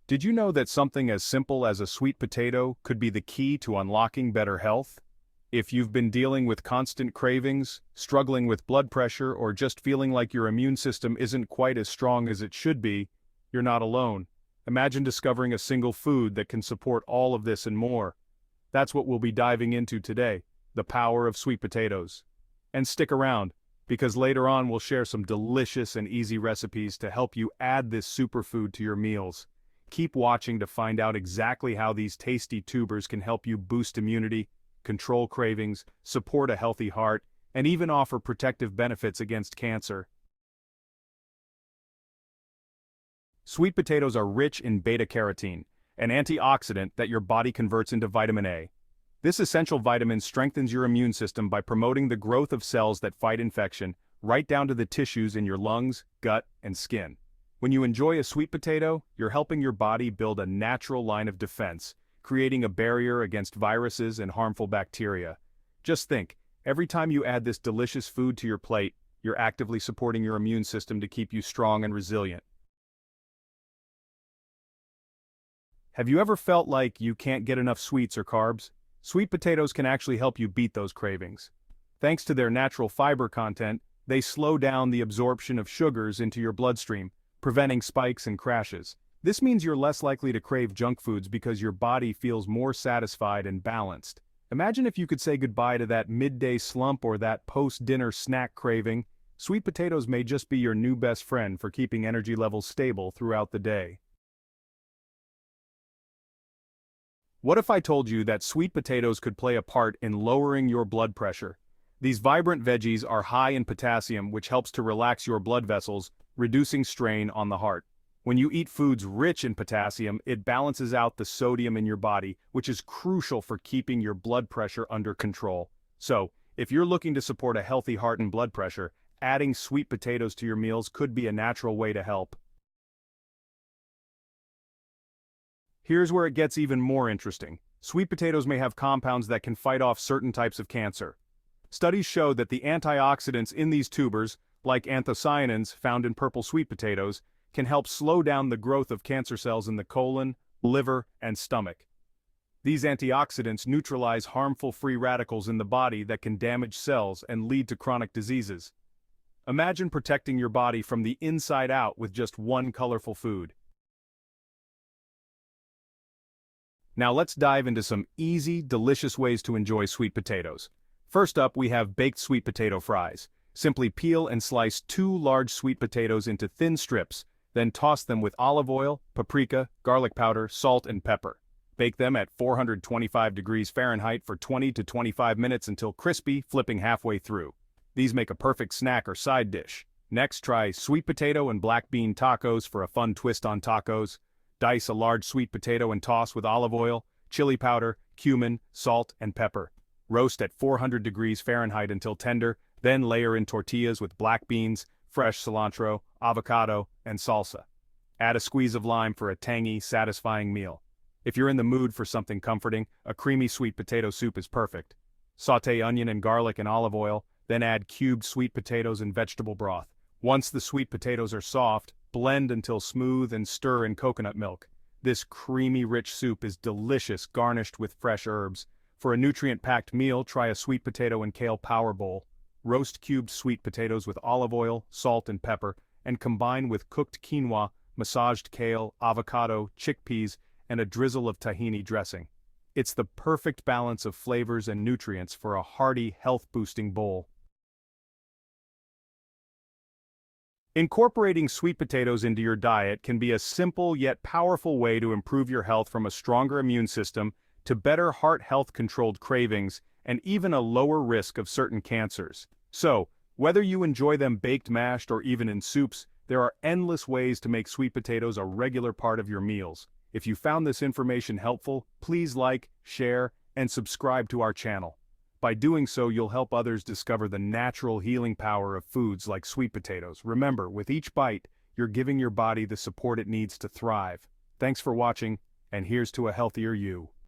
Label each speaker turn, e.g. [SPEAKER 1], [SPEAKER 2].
[SPEAKER 1] Did you know that something as simple as a sweet potato could be the key to unlocking better health? If you've been dealing with constant cravings, struggling with blood pressure, or just feeling like your immune system isn't quite as strong as it should be, you're not alone. Imagine discovering a single food that can support all of this and more. That's what we'll be diving into today, the power of sweet potatoes. And stick around, because later on we'll share some delicious and easy recipes to help you add this superfood to your meals. Keep watching to find out exactly how these tasty tubers can help you boost immunity, control cravings, support a healthy heart, and even offer protective benefits against cancer. Sweet potatoes are rich in beta-carotene, an antioxidant that your body converts into vitamin A. This essential vitamin strengthens your immune system by promoting the growth of cells that fight infection, right down to the tissues in your lungs, gut, and skin. When you enjoy a sweet potato, you're helping your body build a natural line of defense, creating a barrier against viruses and harmful bacteria. Just think, every time you add this delicious food to your plate, you're actively supporting your immune system to keep you strong and resilient. Have you ever felt like you can't get enough sweets or carbs? Sweet potatoes can actually help you beat those cravings. Thanks to their natural fiber content, they slow down the absorption of sugars into your bloodstream, preventing spikes and crashes. This means you're less likely to crave junk foods because your body feels more satisfied and balanced. Imagine if you could say goodbye to that midday slump or that post-dinner snack craving. Sweet potatoes may just be your new best friend for keeping energy levels stable throughout the day. What if I told you that sweet potatoes could play a part in lowering your blood pressure? These vibrant veggies are high in potassium, which helps to relax your blood vessels, reducing strain on the heart. When you eat foods rich in potassium, it balances out the sodium in your body, which is crucial for keeping your blood pressure under control. So, if you're looking to support a healthy heart and blood pressure, adding sweet potatoes to your meals could be a natural way to help. Here's where it gets even more interesting. Sweet potatoes may have compounds that can fight off certain types of cancer. Studies show that the antioxidants in these tubers, like anthocyanins found in purple sweet potatoes, can help slow down the growth of cancer cells in the colon, liver, and stomach. These antioxidants neutralize harmful free radicals in the body that can damage cells and lead to chronic diseases. Imagine protecting your body from the inside out with just one colorful food. Now let's dive into some easy, delicious ways to enjoy sweet potatoes. First up, we have baked sweet potato fries. Simply peel and slice 2 large sweet potatoes into thin strips, then toss them with olive oil, paprika, garlic powder, salt, and pepper. Bake them at 425 degrees Fahrenheit for 20 to 25 minutes until crispy, flipping halfway through. These make a perfect snack or side dish. Next, try sweet potato and black bean tacos for a fun twist on tacos. Dice a large sweet potato and toss with olive oil, chili powder, cumin, salt, and pepper. Roast at 400 degrees Fahrenheit until tender, then layer in tortillas with black beans, fresh cilantro, avocado, and salsa. Add a squeeze of lime for a tangy, satisfying meal. If you're in the mood for something comforting, a creamy sweet potato soup is perfect. Sauté onion and garlic in olive oil, then add cubed sweet potatoes and vegetable broth. Once the sweet potatoes are soft, blend until smooth and stir in coconut milk. This creamy, rich soup is delicious, garnished with fresh herbs. For a nutrient-packed meal, try a sweet potato and kale power bowl. Roast cubed sweet potatoes with olive oil, salt, and pepper, and combine with cooked quinoa, massaged kale, avocado, chickpeas, and a drizzle of tahini dressing. It's the perfect balance of flavors and nutrients for a hearty, health-boosting bowl. Incorporating sweet potatoes into your diet can be a simple yet powerful way to improve your health, from a stronger immune system to better heart health-controlled cravings and even a lower risk of certain cancers. So, whether you enjoy them baked, mashed, or even in soups, there are endless ways to make sweet potatoes a regular part of your meals. If you found this information helpful, please like, share, and subscribe to our channel. By doing so, you'll help others discover the natural healing power of foods like sweet potatoes. Remember, with each bite, you're giving your body the support it needs to thrive. Thanks for watching, and here's to a healthier you.